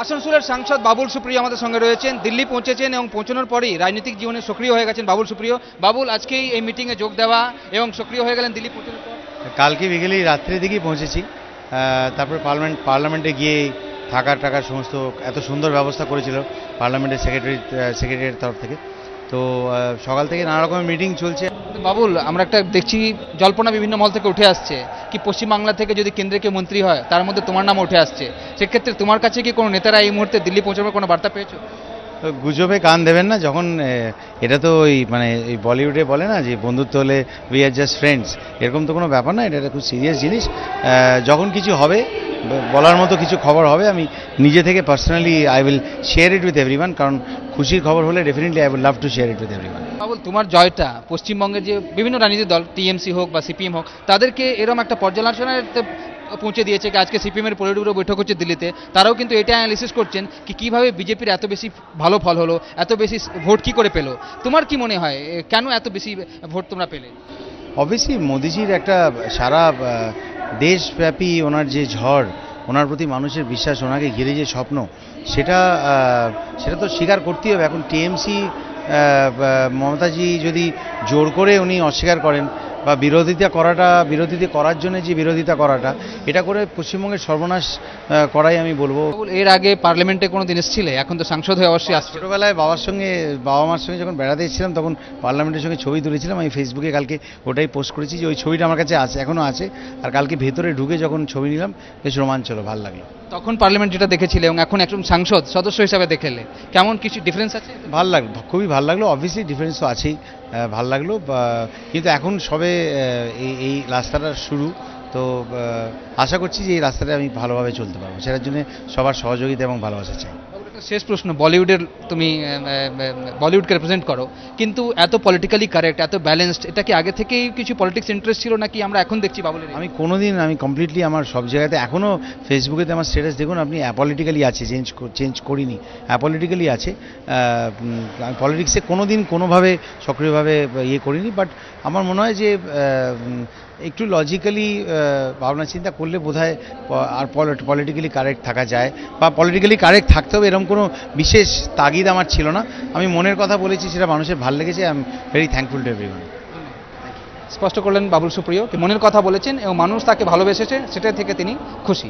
আসানসোলের সাংসদ বাবুল সুপ্রিয় আমাদের সঙ্গে রয়েছেন। দিল্লি পৌঁছেছেন এবং পৌঁছানোর পরেই রাজনৈতিক জীবনে সক্রিয় হয়ে গেছেন বাবুল সুপ্রিয়। বাবুল, আজকেই এই মিটিংয়ে যোগ দেওয়া এবং সক্রিয় হয়ে গেলেন দিল্লি পৌঁছানোর পর। কালকে বিকেলে রাত্রের দিকেই পৌঁছেছি। তারপরে পার্লামেন্টে গিয়ে থাকার সমস্ত এত সুন্দর ব্যবস্থা করেছিল পার্লামেন্টের সেক্রেটারির তরফ থেকে। তো সকাল থেকে নানা রকমের মিটিং চলছে। বাবুল, আমরা একটা দেখছি জল্পনা বিভিন্ন মহল থেকে উঠে আসছে কি পশ্চিমবাংলা থেকে যদি কেন্দ্রে কেউ মন্ত্রী হয় তার মধ্যে তোমার নাম উঠে আসছে। সেক্ষেত্রে তোমার কাছে কি কোনো নেতারা এই মুহূর্তে দিল্লি পৌঁছানোর কোনো বার্তা পেয়েছো? গুজবে কান দেবেন না। যখন এটা তো ওই এই বলিউডে বলে না যে বন্ধুত্ব হলে উই আর জাস্ট ফ্রেন্ডস, এরকম তো কোনো ব্যাপার না। এটা খুব সিরিয়াস জিনিস। যখন কিছু হবে, বলার মতো কিছু খবর হবে, আমি নিজে থেকে personally I will share it with everyone. কারণ খুশির খবর হলে definitely I will love to share it with everyone. Babul, তোমার জয়টা পশ্চিমবঙ্গের যে বিভিন্ন রাজনৈতিক দল, টিএমসি হোক বা সিপিএম হোক, তাদেরকে এরকম একটা পর্যালোচনায় পৌঁছে দিয়েছে। আজকে সিপিএমের পলিটব্যুরো বৈঠক হচ্ছে দিল্লিতে, তারাও কিন্তু এটা অ্যানালিসিস করছেন কি কীভাবে বিজেপির এত বেশি ভালো ফল হলো, এত বেশি ভোট কী করে পেলো। তোমার কি মনে হয় কেন এত বেশি ভোট তোমরা পেলে? অবভিয়াসলি মোদিজির একটা সারা দেশব্যাপী ওনার যে ঝড়, ওনার প্রতি মানুষের বিশ্বাস, ওনাকে ঘিরে যে স্বপ্ন, সেটা তো স্বীকার করতেই হবে। এখন টিএমসি মমতাজি যদি জোর করে উনি অস্বীকার করেন বা বিরোধিতা করার জন্য যে বিরোধিতা করাটা, এটা করে পশ্চিমবঙ্গের সর্বনাশ করাই আমি বলবো। এর আগে পার্লামেন্টে কোনো দিন এসেছিলে, এখন তো সাংসদ হয়ে অবশ্যই আসছে। ছোটোবেলায় বাবা মার সঙ্গে যখন বেড়াতে এসেছিলাম তখন পার্লামেন্টের সঙ্গে ছবি তুলেছিলাম। আমি ফেসবুকে কালকে ওটাই পোস্ট করেছি যে ওই ছবিটা আমার কাছে আছে, এখনও আছে। আর কালকে ভেতরে ঢুকে যখন ছবি নিলাম, বেশ রোমাঞ্চ হলো, ভালো লাগলো। তখন পার্লামেন্ট যেটা দেখেছিলে এবং এখন একজন সাংসদ সদস্য হিসাবে দেখলে কেমন কিছু ডিফারেন্স আছে? ভালো লাগলো, খুবই ভালো লাগলো। অবভিয়াসলি ডিফারেন্স তো আছেই, ভালো লাগলো। কিন্তু এখন সবে এই রাস্তাটা শুরু, তো আশা করছি যে এই রাস্তাটা আমি ভালোভাবে চলতে পারবো। সেটার জন্য সবার সহযোগিতা এবং ভালোবাসা চাই। শেষ প্রশ্ন, বলিউডের তুমি বলিউডকে রিপ্রেজেন্ট করো, কিন্তু এত পলিটিক্যালি কারেক্ট, এত ব্যালেন্সড, এটা কি আগে থেকেই কিছু পলিটিক্স ইন্টারেস্ট ছিল নাকি আমরা এখন দেখছি বাবুলের? আমি কমপ্লিটলি আমার সব জায়গাতে এখনও ফেসবুকেতে আমার স্ট্যাটাস দেখুন আপনি, অ্যাপলিটিক্যালি আছে, চেঞ্জ করিনি, অ্যাপলিটিক্যালি আছে। পলিটিক্সে কোনোদিন কোনোভাবে সক্রিয়ভাবে করিনি। বাট আমার মনে হয় যে একটু লজিক্যালি ভাবনা চিন্তা করলে বোধহয় আর পলিটিক্যালি কারেক্ট থাকা যায়, বা পলিটিক্যালি কারেক্ট থাকতে হবে এরকম কোনো বিশেষ তাগিদ আমার ছিল না। আমি মনের কথা বলেছি, সেটা মানুষের ভালো লেগেছে। I am very thankful to everyone. স্পষ্ট করলেন বাবুল সুপ্রিয়, মনের কথা বলেছেন এবং মানুষ তাকে ভালোবেসেছে, সেটা থেকে তিনি খুশি।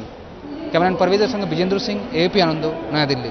ক্যামেরাম্যান পারভেজের সঙ্গে বিজেন্দ্র সিং, এপি আনন্দ, নয়াদিল্লি।